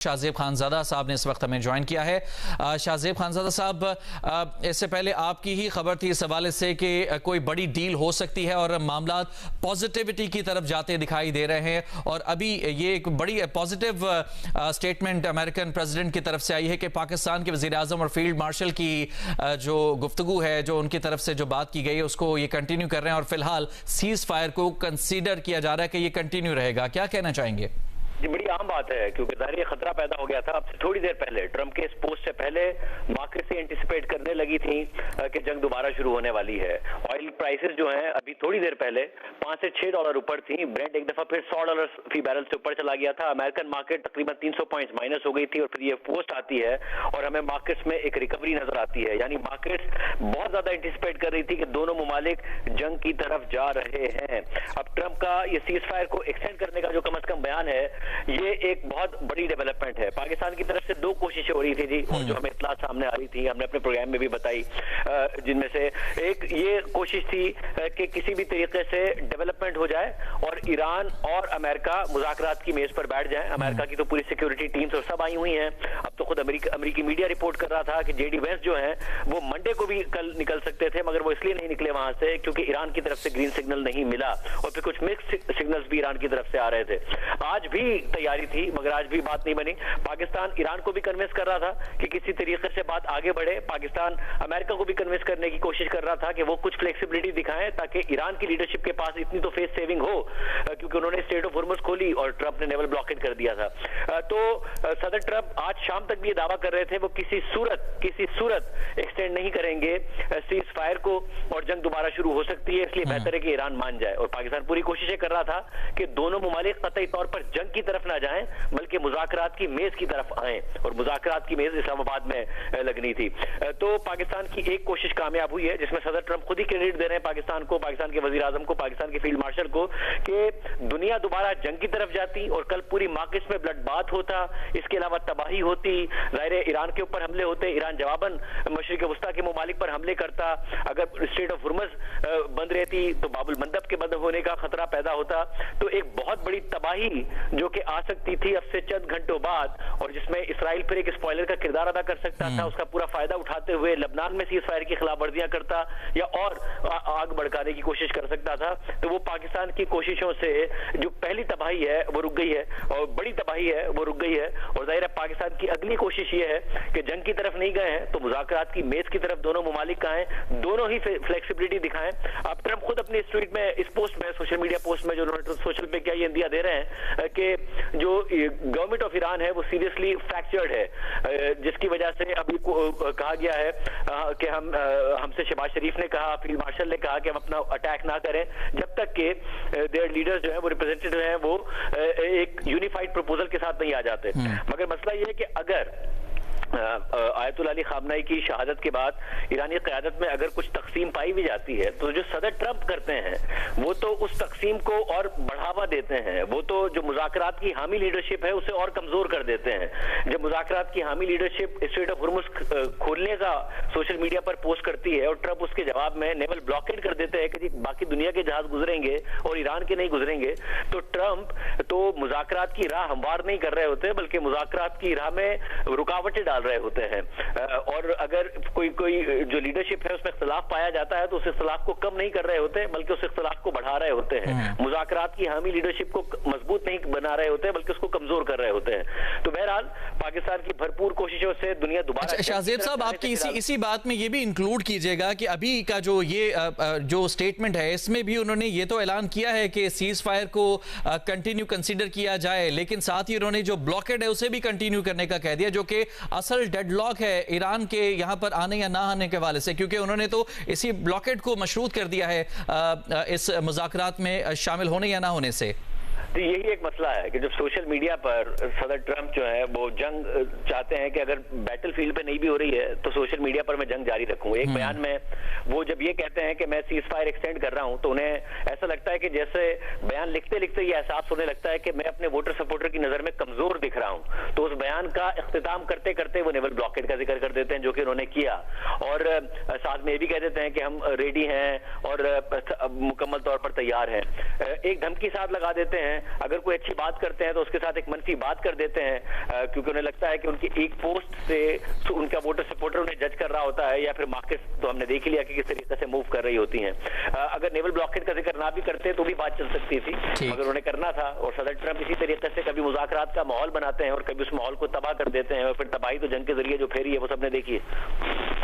शाहजेब खानजादा साहब ने इस वक्त हमें ज्वाइन किया है। शाहजेब खानजादा साहब, इससे पहले आपकी ही खबर थी इस हवाले से कि कोई बड़ी डील हो सकती है और मामला पॉजिटिविटी की तरफ जाते दिखाई दे रहे हैं और अभी ये एक बड़ी पॉजिटिव स्टेटमेंट अमेरिकन प्रेसिडेंट की तरफ से आई है कि पाकिस्तान के वज़ीर आज़म और फील्ड मार्शल की जो गुफ्तगू है, जो उनकी तरफ से जो बात की गई है, उसको ये कंटिन्यू कर रहे हैं और फिलहाल सीज फायर को कंसीडर किया जा रहा है कि ये कंटिन्यू रहेगा। क्या कहना चाहेंगे? ये बड़ी आम बात है क्योंकि ज़ाहिर खतरा पैदा हो गया था। अब से थोड़ी देर पहले ट्रंप के इस पोस्ट से पहले मार्केट से एंटिसिपेट करने लगी थी कि जंग दोबारा शुरू होने वाली है। ऑयल प्राइसेस जो हैं अभी थोड़ी देर पहले $5 से $6 ऊपर थी। ब्रेंट एक दफा फिर $100 फी बैरल से ऊपर चला गया था। अमेरिकन मार्केट तकरीबन 300 पॉइंट्स माइनस हो गई थी और फिर ये पोस्ट आती है और हमें मार्केट्स में एक रिकवरी नजर आती है। यानी मार्केट्स बहुत ज्यादा एंटिसिपेट कर रही थी कि दोनों मुमालिक जंग की तरफ जा रहे हैं। अब ट्रंप का ये सीज फायर को एक्सटेंड करने का जो कम से कम बयान है, ये एक बहुत बड़ी डेवलपमेंट है। पाकिस्तान की तरफ से दो कोशिशें हो रही थी जी, और जो हमें इत्तला सामने आ रही थी, हमने अपने प्रोग्राम में भी बताई, जिनमें से एक ये कोशिश थी कि किसी भी तरीके से डेवलपमेंट हो जाए और ईरान और अमेरिका मुज़ाकरात की मेज पर बैठ जाए। अमेरिका की तो पूरी सिक्योरिटी टीम्स और सब आई हुई हैं। अब तो खुद अमेरिकी मीडिया रिपोर्ट कर रहा था कि जेडी वेंस जो है वो मंडे को भी कल निकल सकते थे, मगर वो इसलिए नहीं निकले वहां से क्योंकि ईरान की तरफ से ग्रीन सिग्नल नहीं मिला और फिर कुछ मिक्स्ड सिग्नल्स भी ईरान की तरफ से आ रहे थे। आज भी तैयारी थी मगर आज भी बात नहीं बनी। पाकिस्तान ईरान को भी कन्विंस कर रहा था कि किसी तरीके से बात आगे बढ़े। पाकिस्तान अमेरिका को भी कन्विंस करने की कोशिश कर रहा था कि वो कुछ फ्लेक्सिबिलिटी दिखाएं ताकि ईरान की लीडरशिप के पास इतनी तो फेस सेविंग हो, क्योंकि उन्होंने स्टेट ऑफ हॉर्मुज़ खोली और ट्रंप ने नेवल ब्लॉकेड कर दिया था। तो सदर ट्रंप आज शाम तक भी ये दावा कर रहे थे वो किसी सूरत एक्सटेंड नहीं करेंगे सीज फायर को और जंग दोबारा शुरू हो सकती है, इसलिए बेहतर है कि ईरान मान जाए। और पाकिस्तान पूरी कोशिशें कर रहा था कि दोनों मुमालिक कतई तौर पर जंग की तरफ ना जाएं बल्कि मुज़ाकरात की मेज की तरफ आए, और मुज़ाकरात की मेज इस्लामाबाद में लगनी थी। तो पाकिस्तान की एक कोशिश कामयाब हुई है जिसमें सदर ट्रंप खुद ही क्रेडिट दे रहे हैं पाकिस्तान को, पाकिस्तान के वज़ीर आज़म को, पाकिस्तान के फील्ड मार्शल को, कि दुनिया दोबारा जंग की तरफ जाती और कल पूरी मार्केट्स में ब्लड बात होता, इसके अलावा तबाही होती, ज़ाहिर है ईरान के ऊपर हमले होते, ईरान जवाबन मशरिक वस्ता के मुमालिक पर हमले करता, अगर स्टेट ऑफ हॉर्मुज़ बंद रहती तो बाबुल मंदब के बंद होने का खतरा पैदा होता। तो एक बहुत बड़ी तबाही जो कि आ सकती थी अब से चंद घंटों बाद, और जिसमें इसराइल फिर एक स्पॉइलर का किरदार अदा कर सकता था, उसका पूरा फायदा उठाते हुए लबनान में सीज फायर की खिलाफ वर्जियां करता या और आग भड़काने की कोशिश कर सकता था। तो वो पाकिस्तान की कोशिशों से जो पहली तबाही है वो रुक गई है और बड़ी तबाही है वो रुक गई है। और जाहिर है पाकिस्तान की अगली कोशिश ये है कि जंग की तरफ नहीं गए हैं तो मुज़ाकरात की मेज की तरफ दोनों मुमालिक आए, दोनों ही फ्लेक्सिबिलिटी दिखाएं। अब ट्रंप खुद अपनी ट्वीट में, इस पोस्ट में, सोशल मीडिया पोस्ट में जो उन्होंने सोशल पे क्या ये इंदिया दे रहे हैं कि जो गवर्नमेंट ऑफ ईरान है वो सीरियसली फ्रैक्चर्ड है, जिसकी वजह से अभी कहा गया है कि हमसे शहबाज शरीफ ने कहा, फील्ड मार्शल ने कहा कि हम अपना अटैक ना करें जब तक कि देयर लीडर्स जो है वो रिप्रेजेंटेटिव हैं वो एक यूनिफाइड प्रपोजल के साथ नहीं आ जाते। मगर मसला ये है कि अगर आयतुल्लाह अली खामनाई की शहादत के बाद ईरानी क़यादत में अगर कुछ तकसीम पाई भी जाती है तो जो सदर ट्रंप करते हैं वो तो उस तकसीम को और बढ़ावा देते हैं, वो तो जो मुज़ाकरात की हामी लीडरशिप है उसे और कमजोर कर देते हैं। जब मुज़ाकरात की हामी लीडरशिप स्टेट ऑफ हॉर्मुज़ खोलने का सोशल मीडिया पर पोस्ट करती है और ट्रंप उसके जवाब में नेवल ब्लॉकेड कर देते हैं कि बाकी दुनिया के जहाज गुजरेंगे और ईरान के नहीं गुजरेंगे, तो ट्रंप तो मुज़ाकरात की राह हमवार नहीं कर रहे होते बल्कि मुज़ाकरात की राह में रुकावटें डाल रहे होते हैं। और अगर कोई जो लीडरशिप है उसमें इख्तिलाफ पाया जाता है तो उस इख्तिलाफ को कम नहीं कर रहे होते बल्कि उस इख्तिलाफ को बढ़ा रहे होते हैं। मुज़ाकरात की हामी लीडरशिप को मजबूत नहीं बना रहे होते बल्कि उसको कमजोर कर रहे होते हैं। तो बहरहाल पाकिस्तान की भरपूर कोशिशों से दुनिया दोबारा। शाहजेब साहब, आपकी इसी बात में ये भी इंक्लूड कीजिएगा कि अभी का जो ये जो स्टेटमेंट है इसमें भी उन्होंने ये तो ऐलान किया है कि सीज फायर को कंटिन्यू कंसीडर किया जाए, लेकिन साथ ही उन्होंने जो ब्लॉकेड है उसे भी कंटिन्यू करने का कह दिया, जो कि असल डेडलॉक है ईरान के यहाँ पर आने या ना आने के हवाले से, क्योंकि उन्होंने तो इसी ब्लॉकेड को मशरूत कर दिया है इस मुज़ाकरात में शामिल होने या ना होने से। तो यही एक मसला है कि जब सोशल मीडिया पर सदर ट्रंप जो है वो जंग चाहते हैं कि अगर बैटल फील्ड पे नहीं भी हो रही है तो सोशल मीडिया पर मैं जंग जारी रखूं। एक बयान में वो जब ये कहते हैं कि मैं सीज फायर एक्सटेंड कर रहा हूं तो उन्हें ऐसा लगता है कि जैसे बयान लिखते लिखते ये एहसास होने लगता है कि मैं अपने वोटर सपोर्टर की नजर में कमजोर दिख रहा हूं। तो उस बयान का इख्तिताम करते करते वो नेवल ब्लॉकेड का जिक्र कर देते हैं जो कि उन्होंने किया, और साथ में ये भी कह देते हैं कि हम रेडी हैं और मुकम्मल तौर पर तैयार हैं। एक धमकी साथ लगा देते हैं अगर कोई अच्छी बात करते हैं तो उसके साथ एक मनफी बात कर देते हैं, क्योंकि उन्हें लगता है कि उनकी एक पोस्ट से उनका वोटर सपोर्टर उन्हें जज कर रहा होता है, या फिर मार्केट तो हमने देख लिया कि किस तरीके से मूव कर रही होती हैं। अगर नेवल ब्लॉकेड का जिक्र ना भी करते तो भी बात चल सकती थी, मगर उन्हें करना था। और सदर ट्रंप इसी तरीके से कभी मुज़ाकरात का माहौल बनाते हैं और कभी उस माहौल को तबाह कर देते हैं, और फिर तबाही तो जंग के जरिए जो फेरी है वो सबने देखी है।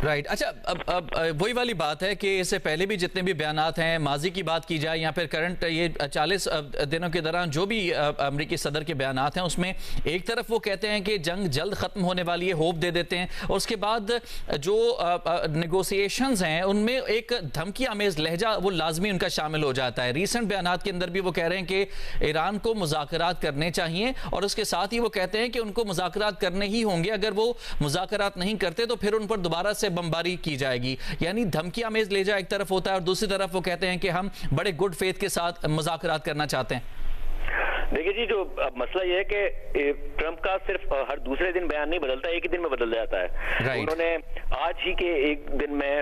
राइट अच्छा, अब वही वाली बात है कि इससे पहले भी जितने भी बयानात हैं, माजी की बात की जाए या फिर करंट ये 40 दिनों के दौरान जो भी अमेरिकी सदर के बयानात हैं, उसमें एक तरफ वो कहते हैं कि जंग जल्द ख़त्म होने वाली है, होप दे देते हैं, और उसके बाद जो नेगोशिएशंस हैं उनमें एक धमकी आमेज लहजा वो लाजमी उनका शामिल हो जाता है। रीसेंट बयानात के अंदर भी वो कह रहे हैं कि ईरान को मुज़ाकरात करने चाहिए, और उसके साथ ही वो कहते हैं कि उनको मुज़ाकरात करने ही होंगे, अगर वो मुज़ाकरात नहीं करते तो फिर उन पर दोबारा से बमबारी की जाएगी। यानी धमकी आमेज ले जाए एक तरफ होता है, और दूसरी तरफ वो कहते हैं कि हम बड़े गुड फेथ के साथ मुज़ाकरात करना चाहते हैं। देखिए जी, जो मसला ये है कि ट्रंप का सिर्फ हर दूसरे दिन बयान नहीं बदलता, एक ही दिन में बदल जाता है। उन्होंने आज ही के एक दिन में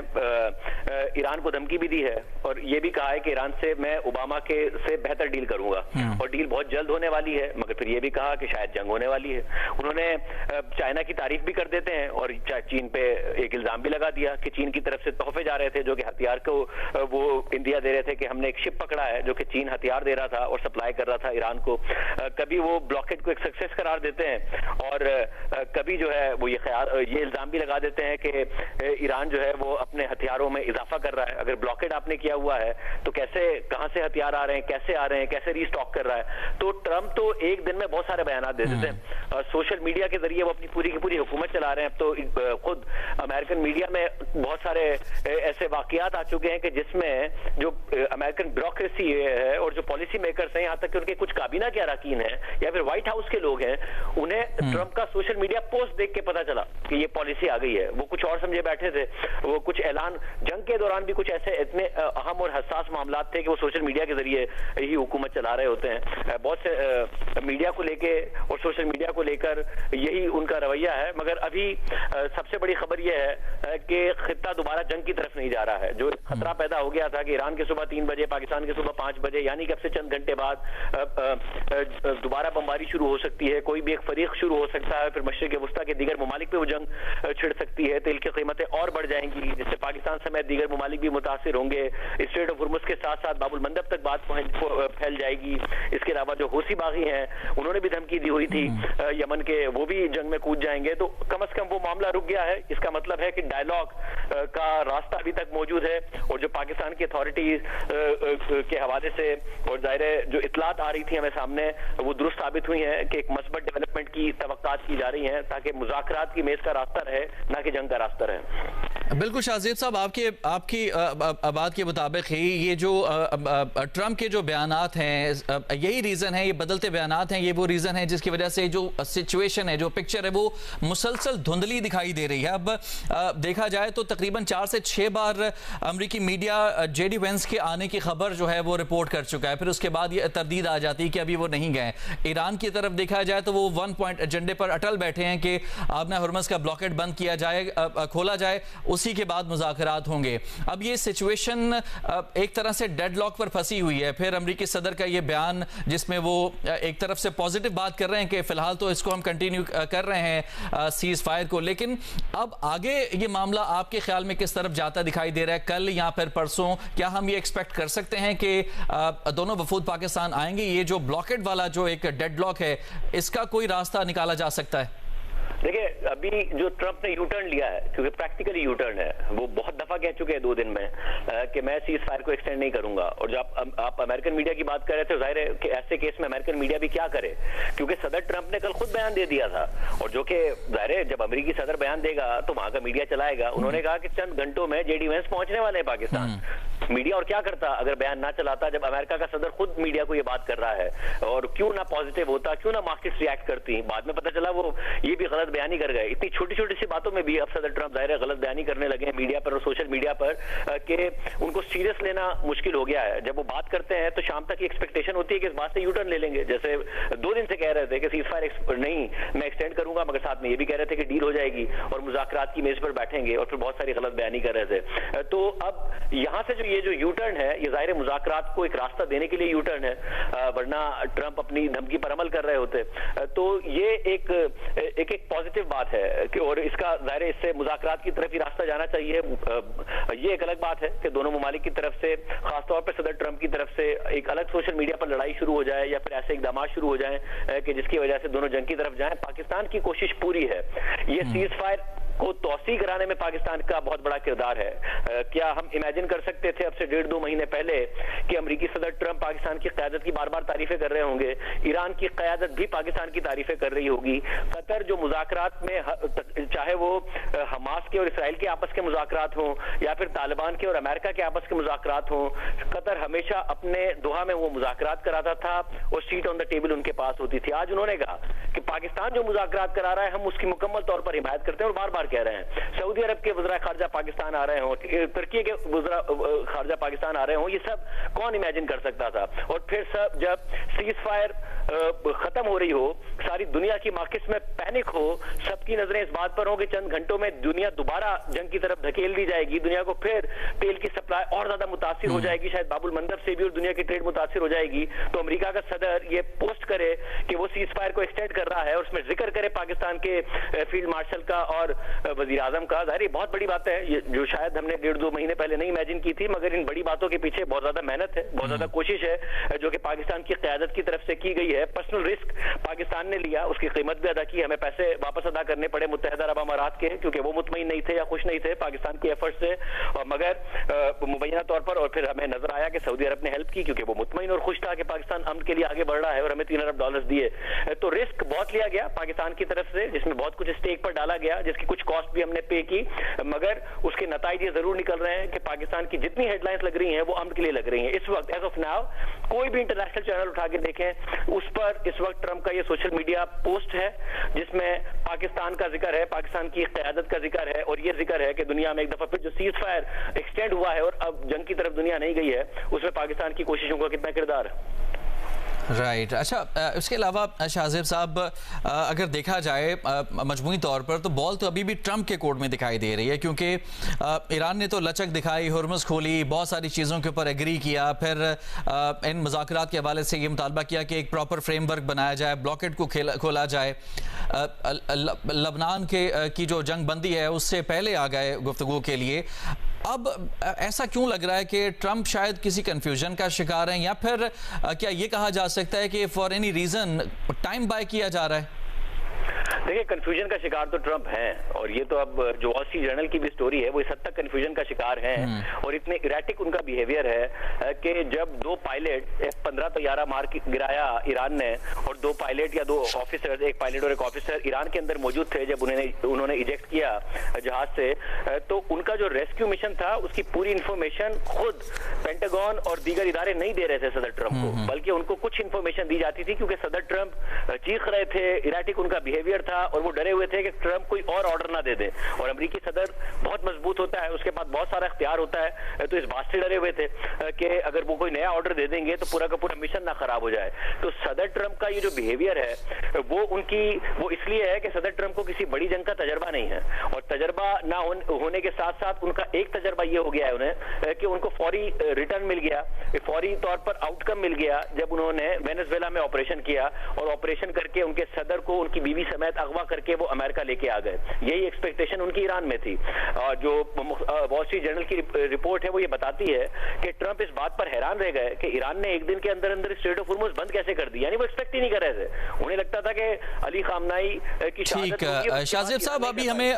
ईरान को धमकी भी दी है, और ये भी कहा है कि ईरान से मैं ओबामा के से बेहतर डील करूंगा, और डील बहुत जल्द होने वाली है। मगर फिर ये भी कहा कि शायद जंग होने वाली है। उन्होंने चाइना की तारीफ भी कर देते हैं, और चीन पे एक इल्जाम भी लगा दिया कि चीन की तरफ से तोहफे जा रहे थे, जो कि हथियार को वो इंडिया दे रहे थे, कि हमने एक शिप पकड़ा है जो कि चीन हथियार दे रहा था और सप्लाई कर रहा था ईरान को। कभी वो ब्लॉकेड को एक सक्सेस करार देते हैं, और कभी जो है वो ये इल्जाम भी लगा देते हैं कि ईरान जो है वो अपने हथियारों में इजाफा कर रहा है। अगर ब्लॉकेड आपने किया हुआ है तो कैसे, कहां से हथियार आ रहे हैं, कैसे आ रहे हैं, कैसे रीस्टॉक कर रहा है। तो ट्रंप तो एक दिन में बहुत सारे बयान दे देते हैं, सोशल मीडिया के जरिए वो अपनी पूरी की पूरी हुकूमत चला रहे हैं। अब तो खुद अमेरिकन मीडिया में बहुत सारे ऐसे वाकयात आ चुके हैं कि जिसमें जो अमेरिकन ब्यूरोक्रेसी है और जो पॉलिसी मेकर्स हैं, यहाँ तक कि उनके कुछ काबीना के अरकान है या फिर व्हाइट हाउस के लोग हैं, उन्हें ट्रंप का सोशल मीडिया पोस्ट देख के पता चला कि ये पॉलिसी आ गई है। वो कुछ और समझे बैठे थे, वो कुछ ऐलान जंग के दौरान भी कुछ ऐसे इतने अहम और हसास मामला थे कि वो सोशल मीडिया के जरिए ही हुकूमत चला रहे होते हैं। बहुत से मीडिया को लेके और सोशल मीडिया को लेकर यही उनका रवैया है। मगर अभी सबसे बड़ी खबर यह है कि खित्ता दोबारा जंग की तरफ नहीं जा रहा है। जो खतरा पैदा हो गया था कि ईरान के सुबह 3 बजे, पाकिस्तान के सुबह 5 बजे, यानी कि अब से चंद घंटे बाद दोबारा बमबारी शुरू हो सकती है, कोई भी एक फरीक शुरू हो सकता है, फिर मशरिक वस्ता के दीगर ममालिक पे वो जंग छिड़ सकती है, तेल की कीमतें और बढ़ जाएंगी, जिससे पाकिस्तान समेत दीगर ममालिक भी मुतासिर होंगे। स्ट्रेट ऑफ हुर्मुज के साथ साथ बाबुल मंदब तक बात फैल जाएगी। इसके अलावा जो हौसी बागी हैं, उन्होंने भी धमकी दी हुई थी यमन के, वो भी जंग में कूद जाएंगे। तो कम से कम वो मामला रुक गया है। इसका मतलब है कि डायलॉग का रास्ता अभी तक मौजूद है, और जो पाकिस्तान की अथॉरिटीज के हवाले से और जाहिर है जो इतलात आ रही थी हमें सामने, वो दुरुस्त साबित हुई है कि एक मस्बत डेवलपमेंट की तवक्कात की जा रही है, ताकि मुज़ाकरात की मेज का रास्ता रहे, ना कि जंग का रास्ता रहे। बिल्कुल शाहजेब साहब, आपकी बात के मुताबिक ही ये जो ट्रंप के जो बयानात हैं, यही रीज़न है, ये बदलते बयानात हैं, ये वो रीज़न है जिसकी वजह से जो सिचुएशन है, जो पिक्चर है, वो मुसलसल धुंधली दिखाई दे रही है। अब देखा जाए तो तकरीबन 4 से 6 बार अमरीकी मीडिया जेडी वेंस के आने की खबर जो है वो रिपोर्ट कर चुका है, फिर उसके बाद ये तरदीद आ जाती है कि अभी वो नहीं गए। ईरान की तरफ देखा जाए तो वो 1 पॉइंट एजेंडे पर अटल बैठे हैं कि आपने हुर्मुज़ का ब्लॉकेट बंद किया जाए, खोला जाए, उसी के बाद मुज़ाकरात होंगे। अब ये सिचुएशन एक तरह से डेडलॉक पर फंसी हुई है। फिर अमरीकी सदर का ये बयान जिसमें वो एक तरफ से पॉजिटिव बात कर रहे हैं कि फिलहाल तो इसको हम कंटिन्यू कर रहे हैं सीज फायर को, लेकिन अब आगे ये मामला आपके ख्याल में किस तरफ जाता दिखाई दे रहा है? कल या फिर परसों क्या हम ये एक्सपेक्ट कर सकते हैं कि दोनों वफूद पाकिस्तान आएंगे? ये जो ब्लॉकेट वाला जो एक डेडलॉक है, इसका कोई रास्ता निकाला जा सकता है? देखिए, अभी जो ट्रंप ने यू टर्न लिया है, क्योंकि प्रैक्टिकली यू टर्न है, वो बहुत दफा कह चुके हैं 2 दिन में कि मैं सीज फायर को एक्सटेंड नहीं करूंगा। और जब आप अमेरिकन मीडिया की बात कर रहे थे, जाहिर है कि ऐसे केस में अमेरिकन मीडिया भी क्या करे, क्योंकि सदर ट्रंप ने कल खुद बयान दे दिया था, और जो कि जाहिर है जब अमेरिकी सदर बयान देगा तो वहां का मीडिया चलाएगा। उन्होंने कहा कि चंद घंटों में जेडी वेंस पहुंचने वाले हैं पाकिस्तान। मीडिया और क्या करता अगर बयान ना चलाता, जब अमेरिका का सदर खुद मीडिया को ये बात कर रहा है? और क्यों ना पॉजिटिव होता, क्यों ना मार्केट्स रिएक्ट करती? बाद में पता चला वो ये भी गलत गलत बयानी कर गए। इतनी छोटी छोटी सी बातों में भी अब सदर ट्रंप जाहिर है गलत बयानी करने लगे हैं मीडिया पर और सोशल मीडिया पर कि उनको सीरियस लेना मुश्किल हो गया है। जब वो बात करते हैं तो शाम तक एक्सपेक्टेशन होती है कि इस बात से यू टर्न ले लेंगे। जैसे 2 दिन से कह रहे थे कि सीजफायर नहीं मैं एक्सटेंड करूंगा, मगर साथ में ये भी कह रहे थे कि डील हो जाएगी और मुज़ाकरात की मेज पर बैठेंगे, और फिर बहुत सारी गलत बयानी कर रहे थे। तो अब यहां से जो यू टर्न है ये जाहिर मुज़ाकरात को एक रास्ता देने के लिए यू टर्न है, वरना ट्रंप अपनी धमकी पर अमल कर रहे होते। तो ये एक पॉजिटिव बात है कि और इसका जाहिर है इससे मुज़ाकरात की तरफ ही रास्ता जाना चाहिए। ये एक अलग बात है कि दोनों ममालिक की तरफ से, खासतौर पर सदर ट्रंप की तरफ से एक अलग सोशल मीडिया पर लड़ाई शुरू हो जाए या फिर ऐसे इकदाम शुरू हो जाए कि जिसकी वजह से दोनों जंग की तरफ जाएं। पाकिस्तान की कोशिश पूरी है, ये सीज फायर को तौसी कराने में पाकिस्तान का बहुत बड़ा किरदार है। क्या हम इमेजिन कर सकते थे अब से 1.5-2 महीने पहले कि अमेरिकी सदर ट्रंप पाकिस्तान की क़यादत की बार बार तारीफें कर रहे होंगे, ईरान की क़यादत भी पाकिस्तान की तारीफें कर रही होगी, कतर जो मुज़ाकरात में चाहे वो हमास के और इसराइल के आपस के मुज़ाकरात हों या फिर तालिबान के और अमेरिका के आपस के मुज़ाकरात हों, कतर हमेशा अपने दोहा में वो मुज़ाकरात कराता था और सीट ऑन द टेबल उनके पास होती थी। आज उन्होंने कहा कि पाकिस्तान जो मुज़ाकरात करा रहा है हम उसकी मुकम्मल तौर पर हिमायत करते हैं और बार बार कह रहे हैं। सऊदी अरब के वज़रा खारजा पाकिस्तान आ रहे हों, तुर्की के वज़रा खारजा पाकिस्तान आ रहे हों, ये सब कौन इमेजिन कर सकता था। और फिर सब जब सीज फायर खत्म हो रही हो, सारी दुनिया की मार्केट्स में पैनिक हो, सबकी नजरें इस बात पर हो कि चंद घंटों में दुनिया दोबारा जंग की तरफ धकेल दी जाएगी, दुनिया को फिर तेल की सप्लाई और ज्यादा मुतासिर हो जाएगी, शायद बाबुल मंदब से भी और दुनिया की ट्रेड मुतासिर हो जाएगी। तो अमेरिका का सदर ये पोस्ट करे कि वो सीज फायर को एक्सटेंड कर रहा है और उसमें जिक्र करे पाकिस्तान के फील्ड मार्शल का और वजीर आजम का, जाहिर बहुत बड़ी बात है ये, जो शायद हमने 1.5-2 महीने पहले नहीं इमेजिन की थी। मगर इन बड़ी बातों के पीछे बहुत ज्यादा मेहनत है, बहुत ज्यादा कोशिश है जो कि पाकिस्तान की क़यादत की तरफ से की गई है। पर्सनल रिस्क पाकिस्तान ने लिया, उसकी कीमत भी अदा की, हमें पैसे वापस अदा करने पड़े मुत्तहिदा अरब अमारात के, क्योंकि वो मुतमईन नहीं थे या खुश नहीं थे पाकिस्तान के एफर्ट से। और मगर मुबैना तौर पर और फिर हमें नजर आया कि सऊदी अरब ने हेल्प की, क्योंकि वो मुतमईन और खुश था कि पाकिस्तान अमन के लिए आगे बढ़ रहा है और हमें $3 अरब दिए। तो रिस्क बहुत लिया गया पाकिस्तान की तरफ से, जिसमें बहुत कुछ स्टेक पर डाला गया, जिसकी कुछ कॉस्ट भी हमने पे की, मगर उसके नताइज ये जरूर निकल रहे हैं कि पाकिस्तान की जितनी हेडलाइंस लग रही हैं वो अमन के लिए लग रही हैं। इस वक्त एज ऑफ नाउ कोई भी इंटरनेशनल चैनल उठा के देखें, उस पर इस वक्त ट्रंप का ये सोशल मीडिया पोस्ट है जिसमें पाकिस्तान का जिक्र है, पाकिस्तान की क़यादत का जिक्र है और ये जिक्र है कि दुनिया में एक दफा फिर जो सीज फायर एक्सटेंड हुआ है और अब जंग की तरफ दुनिया नहीं गई है, उसमें पाकिस्तान की कोशिशों का कितना किरदार है। राइट अच्छा, इसके अलावा शाहजेब साहब, अगर देखा जाए मजमूई तौर पर तो बॉल तो अभी भी ट्रंप के कोर्ट में दिखाई दे रही है, क्योंकि ईरान ने तो लचक दिखाई, हुर्मुज़ खोली, बहुत सारी चीज़ों के ऊपर एग्री किया, फिर इन मुज़ाकरात के हवाले से ये मुतालबा किया कि एक प्रॉपर फ्रेमवर्क बनाया जाए, ब्लॉकेट को खोला जाए। लबनान की जो जंग बंदी है उससे पहले आ गए गुफ्तगू के लिए। अब ऐसा क्यों लग रहा है कि ट्रंप शायद किसी कंफ्यूजन का शिकार हैं, या फिर क्या ये कहा जा सकता है कि for any reason time buy किया जा रहा है? देखिए, कंफ्यूजन का शिकार तो ट्रंप हैं, और ये तो अब जो वॉल स्ट्रीट जर्नल की भी स्टोरी है वो इस हद तक कंफ्यूजन का शिकार हैं और इतने इराटिक उनका बिहेवियर है कि जब 2 पायलट F-15 तैयारा मार गिराया ईरान ने और 2 पायलट या 2 ऑफिसर, एक पायलट और एक ऑफिसर ईरान के अंदर मौजूद थे जब उन्होंने इजेक्ट किया जहाज से, तो उनका जो रेस्क्यू मिशन था उसकी पूरी इंफॉर्मेशन खुद पेंटागन और दीगर इदारे नहीं दे रहे थे सदर ट्रंप को, बल्कि उनको कुछ इंफॉर्मेशन दी जाती थी क्योंकि सदर ट्रंप चीख रहे थे, इराटिक उनका बिहेवियर था और वो डरे हुए थे कि ट्रंप कोई और ऑर्डर ना दे दे। और अमेरिकी सदर बहुत मजबूत होता है, उसके पास बहुत सारा इख्तियार होता है, तो इस बात से डरे हुए थे कि अगर वो कोई नया ऑर्डर दे देंगे तो पूरा का पूरा मिशन ना खराब हो जाए। तो सदर ट्रंप का ये जो बिहेवियर है वो इसलिए है कि सदर ट्रंप को किसी बड़ी जंग का तजर्बा नहीं है, और तजर्बा ना होने के साथ साथ उनका एक तजर्बा ये हो गया है उन्हें कि उनको फौरी रिटर्न मिल गया, फौरी तौर पर आउटकम मिल गया जब उन्होंने वेनेजुएला में ऑपरेशन किया और ऑपरेशन करके उनके सदर को उनकी बीवी समेत अगवा करके वो अमेरिका लेके आ गए। यही एक्सपेक्टेशन उनकी ईरान में थी। जो वॉल स्ट्रीट जर्नल की रिपोर्ट है वो ये बताती है कि ट्रंप इस बात पर हैरान रह गए कि ईरान ने एक दिन के अंदर अंदर स्ट्रेट ऑफ हुर्मुज़ बंद कैसे कर दी, यानी वो एक्सपेक्ट ही नहीं कर रहे थे। उन्हें लगता था कि अली खामनाई की शहादत होगी। शाहजेब साहब, अभी हमें